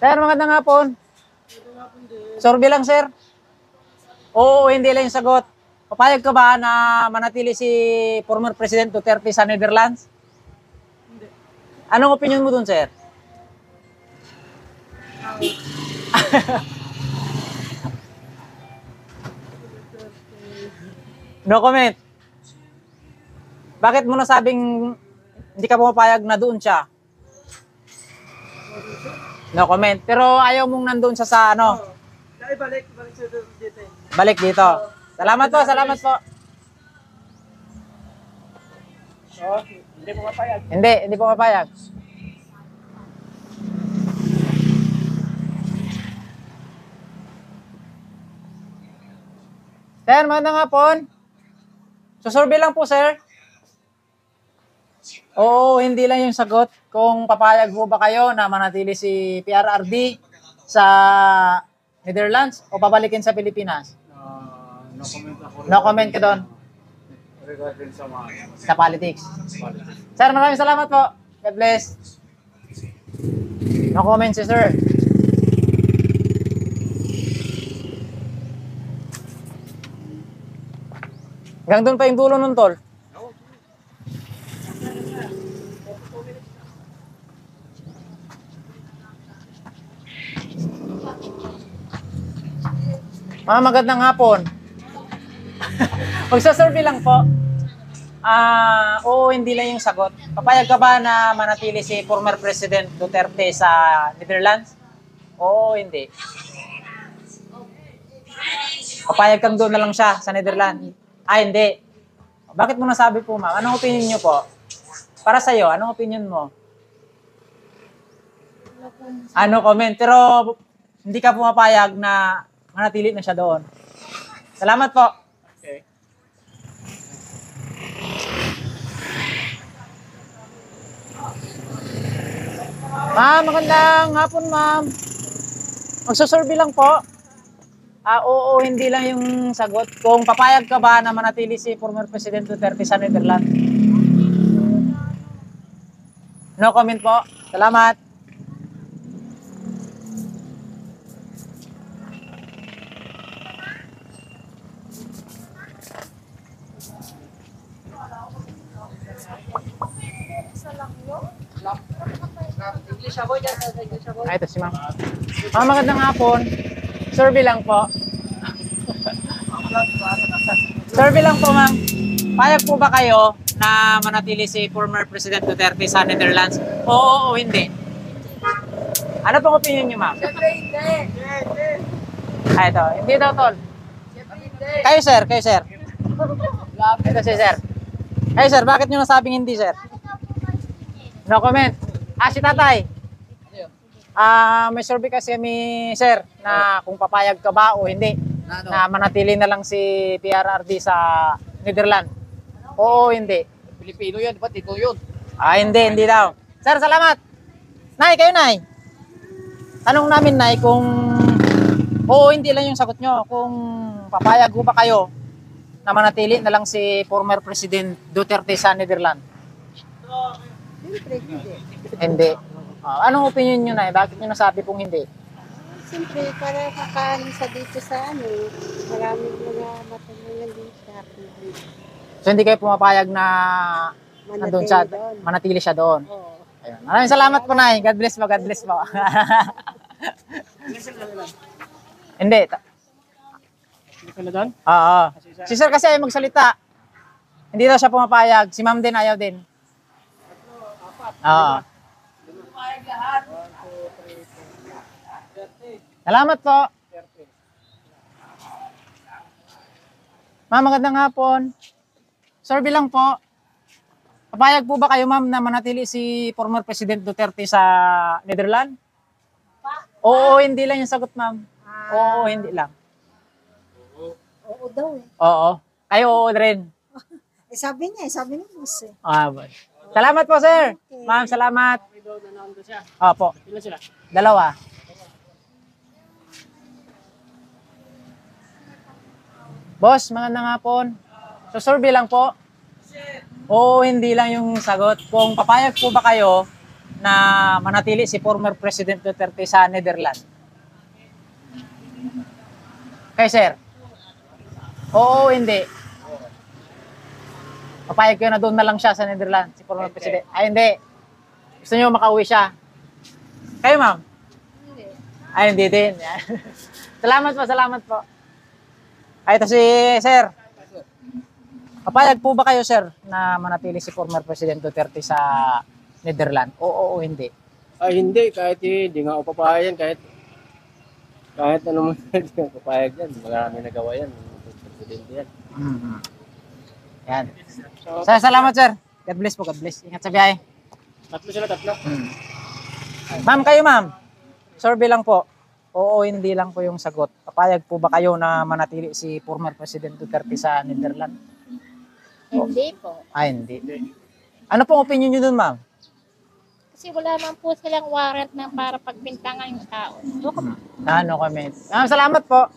Sir, magandang hapon. Sorby lang, sir. Oo, hindi lang yung sagot. Papayag ka ba na manatili si former President Duterte sa Netherlands? Hindi. Anong opinion mo dun, sir? No comment. Bakit mo nasabing hindi ka pumapayag na doon siya? No comment. Pero ayaw mong nandoon siya sa ano? Balik sa dito. Balik dito. Salamat po, salamat po. So, hindi po mapayag. Hindi pumapayag. Sir, magandang hapon. Susurvey lang po, sir. Oo, hindi lang yung sagot. Kung papayag po ba kayo na manatili si PRRD sa Netherlands o pabalikin sa Pilipinas? No comment ako. No comment ka doon Regarding sa mga sa politics. Sir, maraming salamat po. God bless. No comment si sir. Hanggang doon pa yung dulo nun, tol. Magandang hapon. Magsasurvey lang po. Oo, hindi lang yung sagot. Papayag ka ba na manatili si former President Duterte sa Netherlands? Oo, hindi. Papayag kang doon na lang siya sa Netherlands? Hindi. Bakit mo nasabi po, ma'am? Anong opinion niyo po? Para sa'yo, anong opinion mo? Ano comment? Pero hindi ka pumapayag na manatili na siya doon. Salamat po. Okay. Ma'am, magandang hapon, ma'am. Magsusurvey lang po. Oo, hindi lang yung sagot. Kung papayag ka ba na manatili si former President Duterte sa Netherlands? No comment po. Salamat. Ay, ito si ma'am. Ma'am, magandang hapon. Survey lang po. Survey lang po, ma'am. Payag po ba kayo na manatili si former President Duterte sa Netherlands? Oo o hindi? Ano pong opinion niyo, ma'am? Siyempre hindi. Ito. Hindi daw, tol. Siyempre hindi. Kayo, sir. Ito si sir. Kayo, sir. Bakit niyo nasabing hindi, sir? No comment. Si tatay. May survey kasi kami, sir, na kung papayag ka ba o hindi na manatili na lang si PRRD sa Netherlands. Oo, hindi. Pilipino yan, ba't ikaw yun? Hindi daw. Sir, salamat. Nay, kayo, Nay. Tanong namin, Nay, kung oo, hindi lang yung sagot nyo. Kung papayag ko ba kayo na manatili na lang si former President Duterte sa Netherlands. Siyempre, hindi. Hindi. Anong opinion nyo na? Bakit nyo nasabi pong hindi? Siyempre, para makaano sa dito sa ano, maraming mga matanungan din sa public. So hindi kayo pumapayag na nandun siya, manatili siya doon? Oo. Ayun. Maraming salamat po, Nay. God bless po, God bless po. Hindi. Hindi ka na doon? Oo. Si sir kasi ay magsalita. Hindi daw siya pumapayag. Si ma'am din ayaw din. Oo. Salamat po. Ma'am, magandang hapon. Sir, bilang po. Papayag po ba kayo, ma'am, na manatili si former President Duterte sa Netherlands? Oo, hindi lang yung sagot, ma'am. Oo, hindi lang. Oo daw eh. Oo. Kayo, oo rin. Sabi ni boss eh. Salamat po, sir. Ma'am, salamat. Opo. Ilan sila? 2. Boss, magandang hapon. So, survey lang po. Oo, hindi lang yung sagot. Kung papayag po ba kayo na manatili si former President Duterte sa Netherlands? Kay sir? Oo, hindi. Papayag kayo na doon na lang siya sa Netherlands, si former President? Ay, hindi. Gusto niyo makauwi siya? Kayo, ma'am? Hindi. Ay, hindi din. Salamat po. Ay, ito si sir. Papayag po ba kayo, sir, na manatili si former President Duterte sa Netherlands? Oo o hindi? Ay, hindi. Kahit hindi nga ako papayag. Kahit ano man, hindi ako papayag yan. Marami nagawa yan. Presidente yan. Mm-hmm. Yan. So, salamat, sir. God bless po, God bless. Ingat sa biyahe. Tatlo. Ma'am, kayo, ma'am. Survey lang po. Oo, hindi lang po yung sagot. Papayag po ba kayo na manatili si former President Duterte sa Netherlands? Hindi po. Ay, hindi. Ano pong opinion nyo dun, ma'am? Kasi wala man po silang warrant na para pagbintangan yung tao. No comment. Ma'am, salamat po.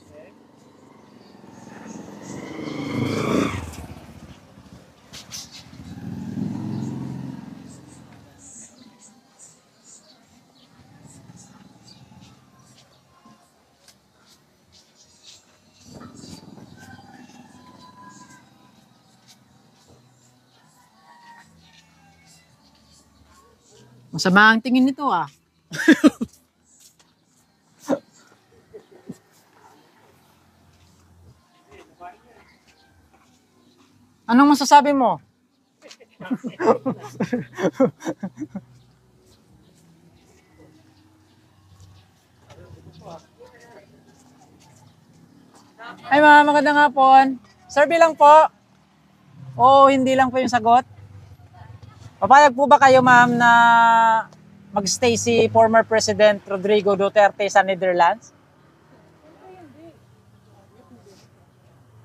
Masama ang tingin nito ah. Anong masasabi mo? Ay ma'am, magandang hapon. Survey lang po. Oo, hindi lang po yung sagot. Papayag po ba kayo, ma'am, na magstay si former President Rodrigo Duterte sa Netherlands?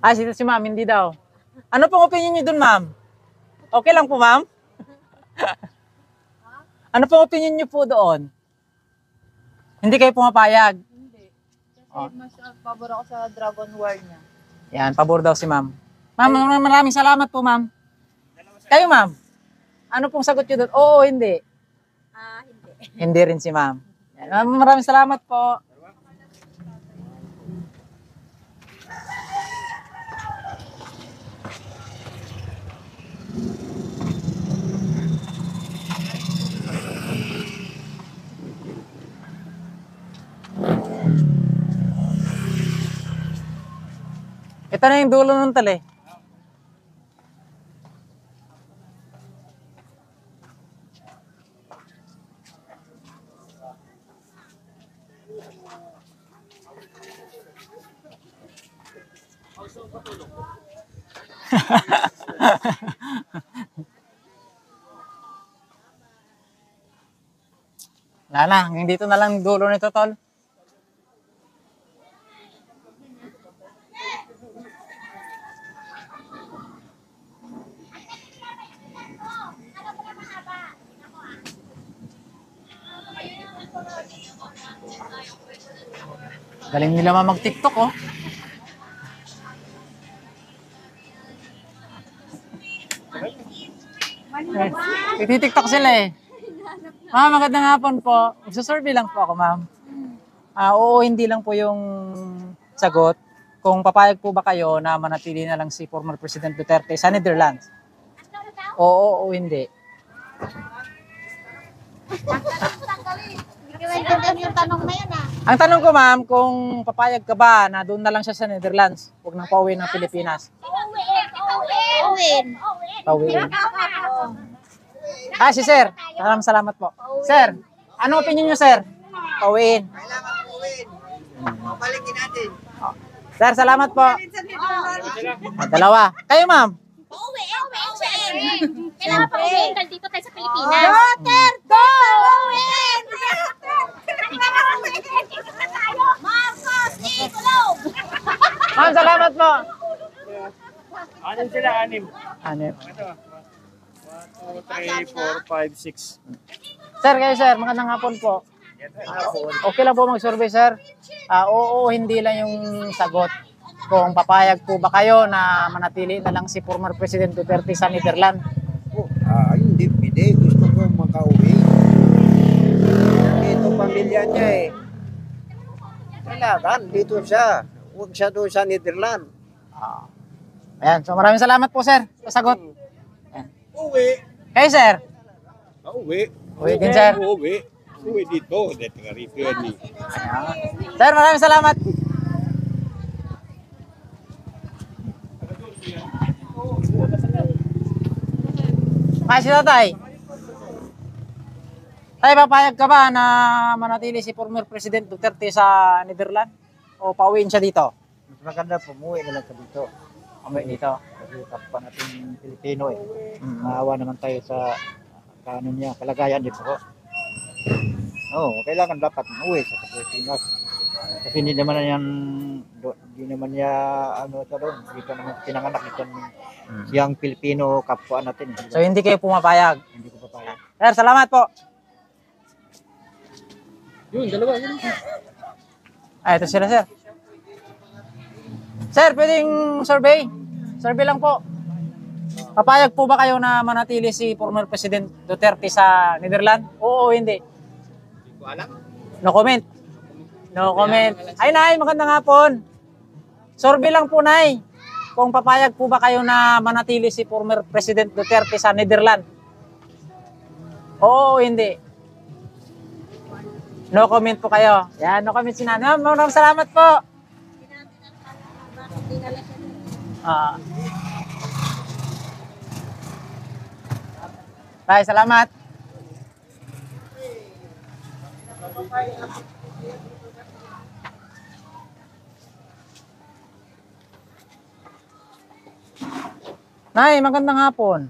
Ah, si ma'am, hindi daw. Ano pong opinion niyo dun, ma'am? Okay lang po, ma'am? Ano pong opinion niyo po doon? Hindi kayo pumapayag? Hindi. Kasi mas pabor ako sa Dragon War niya. Yan, pabor daw si ma'am. Ma'am, maraming salamat po, ma'am. Kayo, ma'am? Ano pong sagot niyo doon? Oo, hindi. Hindi. Hindi rin si ma'am. Yan, maraming salamat po. Ito na yung dulo ng tali. Wala na, hanggang dito na lang dulo nito, tol. Galing nila mag-TikTok, oh. TikTok sila eh. Ma'am, magandang hapon po. Magsasurvey lang po ako, ma'am. Oo, hindi lang po yung sagot. Kung papayag po ba kayo na manatili na lang si former President Duterte sa Netherlands? Oo o hindi? Yung tanong na yan Ang tanong ko, ma'am, kung papayag ka ba na doon na lang siya sa Netherlands, huwag nang pauwi ng Pilipinas? Pauwiin. Si sir. Salamat po. Sir, ano opinion niyo, sir? Pauwiin. Kailangan uwin. Pabalikin natin. Sir, salamat po. Dalawa. Kayo, ma'am? Pauwi. Kailangan pa uwi. Dito tayo sa Pilipinas. Duterte! Marcos, ikulong! Ma'am, salamat po. Anim sila, anim. Ano? 1, 2, 3, 4, 5, 6. Sir, kayo, sir. Magandang hapon po. Okay lang po mag-survey, sir. Oo, hindi lang yung sagot. Kung papayag po ba kayo na manatili na lang si former President Duterte sa Netherlands? Hindi pwede. Gusto ko makauwi. Ito pamilya niya eh. Kailangan dito siya. Huwag siya doon sa Netherlands. Ayan, so maraming salamat po, sir, sa sagot. Uwi. Kayo, sir? Uwi. Uwi din, sir. Uwi. Uwi dito. Dito nga rito yan eh. Sir, maraming salamat. Si tatay. Tay, papayag ka ba na manatili si former President Duterte sa Netherlands? O pauwiin siya dito? Mas maganda pumuwi na lang sa dito. Umuwi dito. Kasi kapwa natin Pilipino eh. Maawa naman tayo sa kaano niya, kalagayan dito ko. Kailangan dapat umuwi sa Pilipinas. Kasi hindi naman niya ano ito doon. Dito naman pinanganak dito siyang Pilipino kapwa natin. So hindi kayo pumapayag? Hindi ko papayag. Sir, salamat po. Yun, dalawa. Yun. Ito sila, sir. Sir, pwedeng survey? Survey lang po. Papayag po ba kayo na manatili si former President Duterte sa Netherlands? Oo o hindi? Hindi ko alam. No comment. No comment. Ay, Nay, magandang hapon. Survey lang po, Nay. Kung papayag po ba kayo na manatili si former President Duterte sa Netherlands? Oo o hindi? No comment po kayo. Yan, no comment si Nanay. Maraming salamat po. Bye, salamat. Nay, magandang hapon.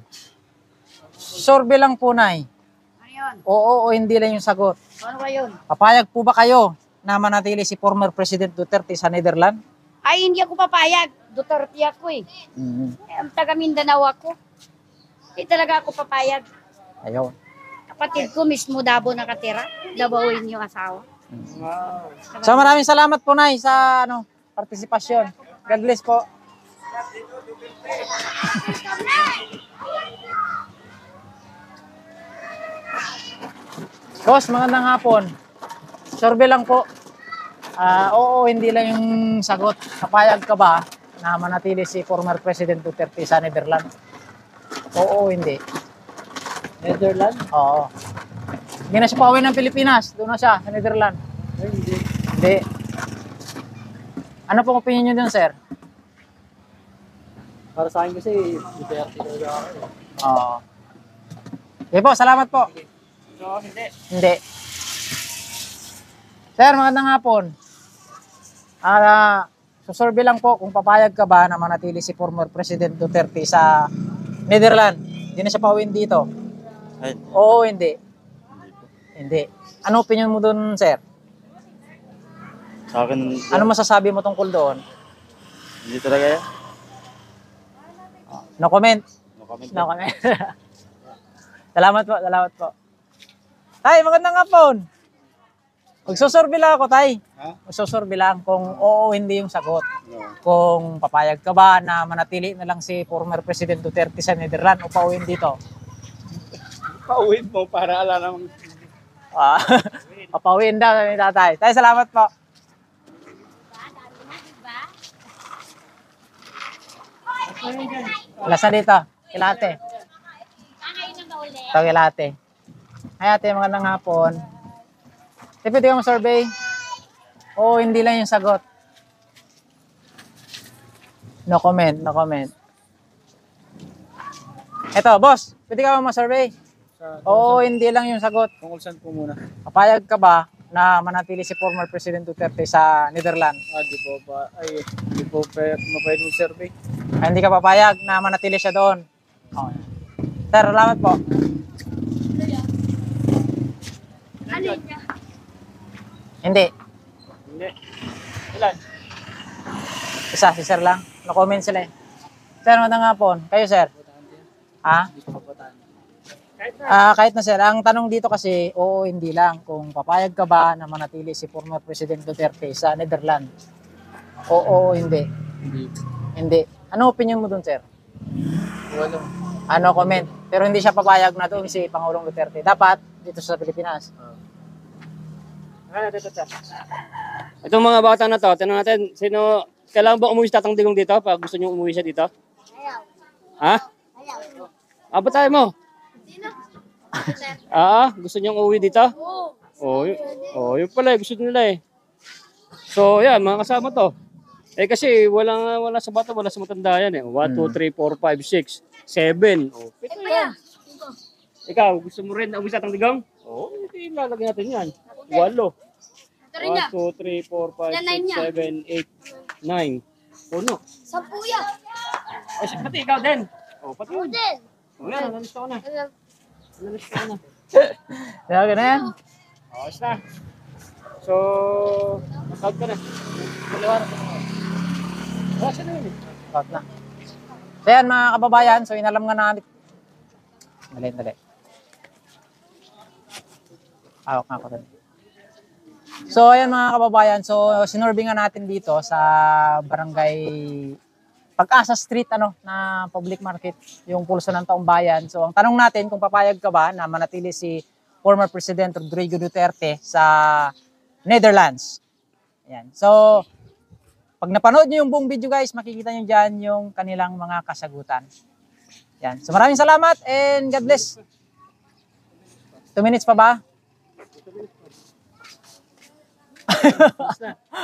Survey lang po, Nay. Oo o hindi lang yung sagot. Ano ba yun? Papayag po ba kayo na manatili si former President Duterte sa Netherlands? Ay, hindi ako papayag. Duterte ako eh. Ang taga Mindanao ako. Hindi talaga ako papayag. Ayaw. Kapatid ko mismo Davao nakatira. Davawin yung asawa. So maraming salamat po, Nay, sa partisipasyon. God bless po. Boss, magandang hapon. Survey lang po. Oo, hindi lang yung sagot. Papayag ka ba na manatili si former President Duterte sa Netherlands? Oo, hindi. Netherlands? Oo. Hindi na siya pauwi ng Pilipinas. Doon na siya sa Netherlands. Hindi. Hindi. Ano pong opinion nyo dun, sir? Para sa akin kasi, Duterte talaga ako. Oo. Okay po, salamat po. No, hindi. Hindi. Sir, magandang hapon. Susurvey lang po kung papayag ka ba na manatili si former President Duterte sa Netherlands. Hindi na siya pauwiin dito. Ay. Oo, hindi. Hindi. Ano opinion mo doon, sir? Sa akin, Ano masasabi mo tungkol doon? hindi talaga yan. No comment. No comment. No comment. Salamat po, salamat po. Tay, magandang hapon. Magsusurvey lang ako, Tay. Magsusurvey lang kung oo hindi yung sagot. Kung papayag ka ba na manatili na lang si former President Duterte sa Netherlands o pauwiin dito? Pauwin mo para ala namang... Papawin daw ni tatay. Tay, salamat po. Lasa dito. Kilate. Ito kilate. Ay ate, magandang hapon. Pwede ka survey? Oo, hindi lang yung sagot. No comment, no comment. Eto, boss, pwede ka ma-survey? Oo, hindi lang yung sagot. Tungkol saan po muna? Papayag ka ba na manatili si former President Duterte sa Netherlands? Di po ba? Di po mapayag mag-survey. Ay, hindi ka papayag na manatili siya doon? Okay. Sir, salamat po. Hindi. Hindi. Ilan? Isa, si sir lang. No-comment sila eh. Sir, magandang hapon. Kayo, sir? Ha? Kahit na sir, ang tanong dito kasi, oo, hindi lang. Kung papayag ka ba na manatili si former President Duterte sa Netherlands? Oo, hindi. Hindi. Ano opinion mo dun, sir? Wala. Ano comment? Pero hindi siya papayag na doon si Pangulong Duterte. Dapat dito sa Pilipinas. Itong mga bata na to, tanong natin, sino, kailangan ba umuwi si Tatang Digong dito pag gusto niyo umuwi siya dito? Ha? Ba't tayo mo? Gusto niyong umuwi dito? Yun pala, gusto nila eh. So, yan, mga kasama to. Kasi wala sa bata, wala sa matanda yan eh. 1, 2, 3, 4, 5, 6, 7. Pito yan. Ikaw, gusto mo rin na umuwi sa Tatang Digong? Hindi lalagyan natin yan. 8. 1, 2, 3, 4, 5, 6, 7, 8, 9. Puno. 10 yan. Pati ikaw din. Pati yun. Yan, nalista ko na. Kaya na yan. Basta. So, nakag ka na. Maliwanag ka na. Basta na yun eh. Out na. So yan mga kababayan, so inalam nga natin. Dali. Hawak nga ako rin. So ayan mga kababayan, so sinorby nga natin dito sa barangay Pag-asa Street na public market, yung pulso ng taong bayan. So ang tanong natin kung papayag ka ba na manatili si former President Rodrigo Duterte sa Netherlands. Ayan. So pag napanood niyo yung buong video guys, makikita niyo diyan yung kanilang mga kasagutan. Yan. So maraming salamat and God bless. 2 minutes pa ba?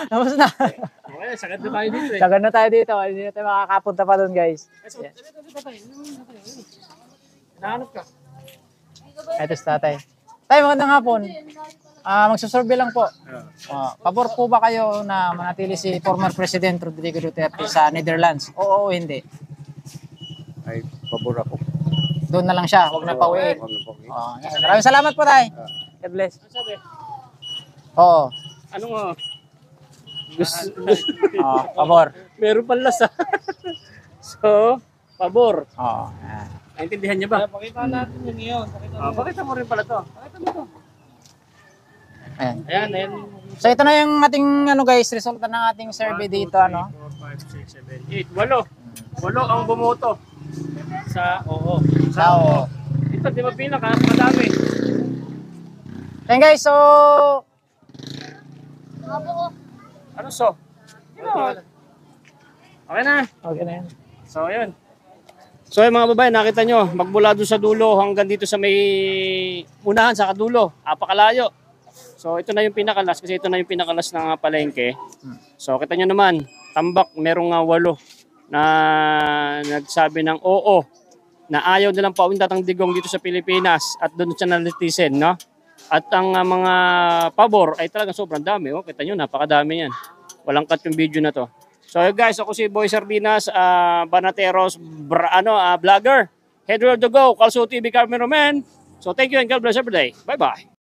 Tapos na. Okay, sagad na tayo dito eh. Sagad na tayo dito. Hindi na tayo makakapunta pa doon guys. Yeah. Nahanap ka. Ito si tatay. Tay, magandang hapon. Magsusurvey lang po. Pabor po ba kayo na manatili si former President Rodrigo Duterte sa Netherlands? Oo o hindi? Ay, pabor ako. Doon na lang siya. Huwag na pauwiin. Maraming salamat po tay. God bless. Oo. Anong pabor. Meron pang lasa. So, pabor. Oo. Naintindihan niya ba? Pakita natin yun ngayon. Pakita mo rin pala to. Pakita mo to. Ayan. So ito na yung ating guys, resulta ng ating survey dito 4, 5, 6, 7, 8. 8 ang bumoto sa oo. Sa oo. Ito di ba madami. Then guys, so Ano so? Okay na. Okay na yan. So ayun. So yung mga babae, nakita nyo, magmula doon sa dulo hanggang dito sa may unahan sa kadulo, apakalayo. So ito na yung pinakalas kasi ito na yung pinakalas ng palengke. So kita nyo naman, tambak merong 8 na nagsabi ng oo na ayaw nilang pauwing Tatang Digong dito sa Pilipinas at doon siya nalitisin, no? At ang mga pabor ay talagang sobrang dami. Kita nyo, napakadami yan. Walang cut yung video na to. So guys, ako si Boy Sardinas, Banateros, vlogger. Head road to go, Kalso TV cameraman. So thank you and God bless every day. Bye-bye.